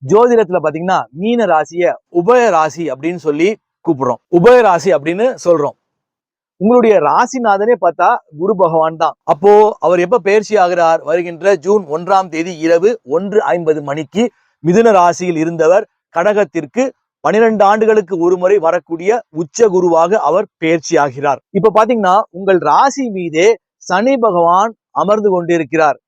ஜோதிடத்துல பாத்தீங்கன்னா மீன ராசிய உபய ராசி அப்படின்னு சொல்லி கூப்பிடுறோம். உபய ராசி அப்படின்னு சொல்றோம். உங்களுடைய ராசிநாதனே பார்த்தா குரு பகவான் தான். அப்போ அவர் எப்ப பயிற்சி ஆகிறார்? வருகின்ற ஜூன் 1ஆம் தேதி இரவு 1:50 மணிக்கு மிதுன ராசியில் இருந்தவர் கடகத்திற்கு 12 ஆண்டுகளுக்கு ஒரு முறை வரக்கூடிய உச்ச குருவாக அவர் பயிற்சி ஆகிறார். இப்ப பாத்தீங்கன்னா உங்கள் ராசி மீதே சனி பகவான் அமர்ந்து கொண்டிருக்கிறார்.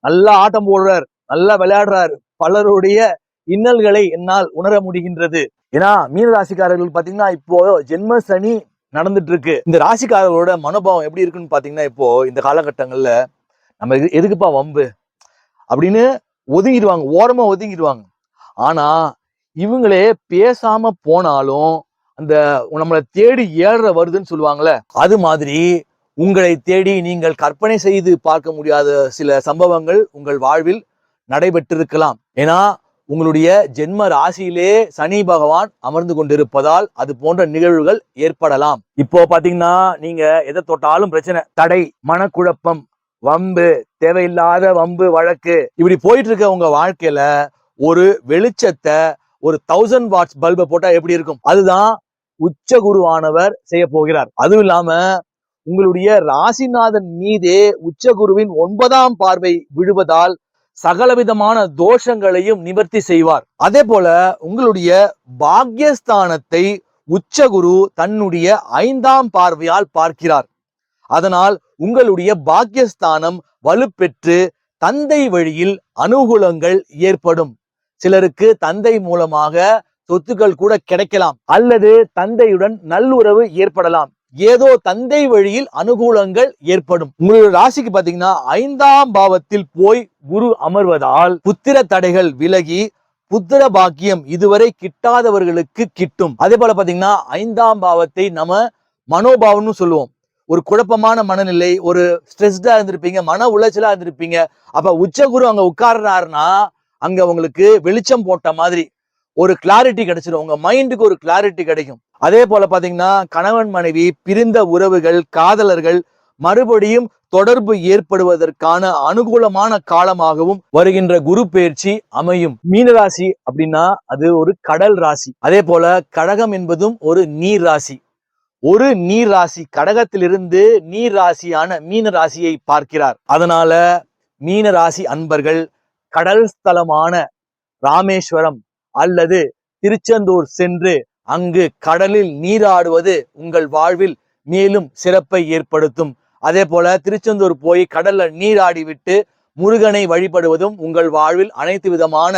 நல்லா ஆட்டம் போடுறார், நல்லா விளையாடுறார். பலருடைய இன்னல்களை என்னால் உணர முடிகின்றது. ஏன்னா மீன ராசிக்காரர்கள் பாத்தீங்கன்னா இப்போ ஜென்ம சனி நடந்துட்டு இருக்கு. இந்த ராசிக்காரர்களோட மனோபாவம் எப்படி இருக்குன்னு பாத்தீங்கன்னா இப்போ இந்த காலகட்டங்கள்ல நம்ம எதுக்குப்பா வம்பு அப்படின்னு ஒதுங்கிடுவாங்க, ஓரமா ஒதுங்கிடுவாங்க. ஆனா இவங்களே பேசாம போனாலும் அந்த நம்மளை தேடி ஏற வருதுன்னு சொல்லுவாங்கல்ல, அது மாதிரி உங்களை தேடி நீங்கள் கற்பனை செய்து பார்க்க முடியாத சில சம்பவங்கள் உங்கள் வாழ்வில் நடைபெற்றிருக்கலாம். ஏன்னா உங்களுடைய ஜென்ம ராசியிலே சனி பகவான் அமர்ந்து கொண்டிருப்பதால் அது போன்ற நிகழ்வுகள் ஏற்படலாம். இப்போ பாத்தீங்கன்னா நீங்க எதை தொட்டாலும் பிரச்சனை, தடை, மனக்குழப்பம், வம்பு, தேவையில்லாத வம்பு வழக்கு, இப்படி போயிட்டு இருக்க உங்க வாழ்க்கையில ஒரு வெளிச்சத்தை, ஒரு 1000 வாட்ஸ் பல்பை போட்டா எப்படி இருக்கும்? அதுதான் உச்ச குருவானவர் செய்ய போகிறார். அதுவும் இல்லாம உங்களுடைய ராசிநாதன் மீதே உச்ச குருவின் 9ஆம் பார்வை விழுவதால் சகலவிதமான தோஷங்களையும் நிவர்த்தி செய்வார். அதே போல உங்களுடைய பாக்யஸ்தானத்தை உச்சகுரு தன்னுடைய 5ஆம் பார்வையால் பார்க்கிறார். அதனால் உங்களுடைய பாக்யஸ்தானம் வலுப்பெற்று தந்தை வழியில் அனுகூலங்கள் ஏற்படும். சிலருக்கு தந்தை மூலமாக சொத்துக்கள் கூட கிடைக்கலாம், அல்லது தந்தையுடன் நல்லுறவு ஏற்படலாம். ஏதோ தந்தை வழியில் அனுகூலங்கள் ஏற்படும். உங்களுடைய ராசிக்கு பாத்தீங்கன்னா 5ஆம் பாவத்தில் போய் குரு அமர்வதால் புத்திர தடைகள் விலகி புத்திர பாக்கியம் இதுவரை கிட்டாதவர்களுக்கு கிட்டும். அதே போல பாத்தீங்கன்னா 5ஆம் பாவத்தை நம்ம மனோபாவம்னு சொல்லுவோம். ஒரு குழப்பமான மனநிலை, ஒரு ஸ்ட்ரெஸ்டா இருந்திருப்பீங்க, மன உளைச்சலா இருந்திருப்பீங்க. அப்ப உச்ச குரு அங்க உட்கார்றாருன்னா அங்க உங்களுக்கு வெளிச்சம் போட்ட மாதிரி ஒரு கிளாரிட்டி கிடைச்சிடும். உங்க மைண்டுக்கு ஒரு கிளாரிட்டி கிடைக்கும். அதே போல பாத்தீங்கன்னா கணவன் மனைவி பிரிந்த உறவுகள், காதலர்கள் மறுபடியும் தொடர்பு ஏற்படுவதற்கான அனுகூலமான காலமாகவும் வருகின்ற குரு பயிற்சி அமையும். மீனராசி அப்படின்னா அது ஒரு கடல் ராசி. அதே போல கடகம் என்பதும் ஒரு நீர் ராசி. ஒரு நீர் ராசி கடகத்திலிருந்து நீர் ராசியான மீன ராசியை பார்க்கிறார். அதனால மீன ராசி அன்பர்கள் கடல் ஸ்தலமான ராமேஸ்வரம் அல்லது திருச்செந்தூர் சென்று அங்கு கடலில் நீராடுவது உங்கள் வாழ்வில் மேலும் சிறப்பை ஏற்படுத்தும். அதே போல திருச்செந்தூர் போய் கடல்ல நீராடி விட்டு முருகனை வழிபடுவதும் உங்கள் வாழ்வில் அனைத்து விதமான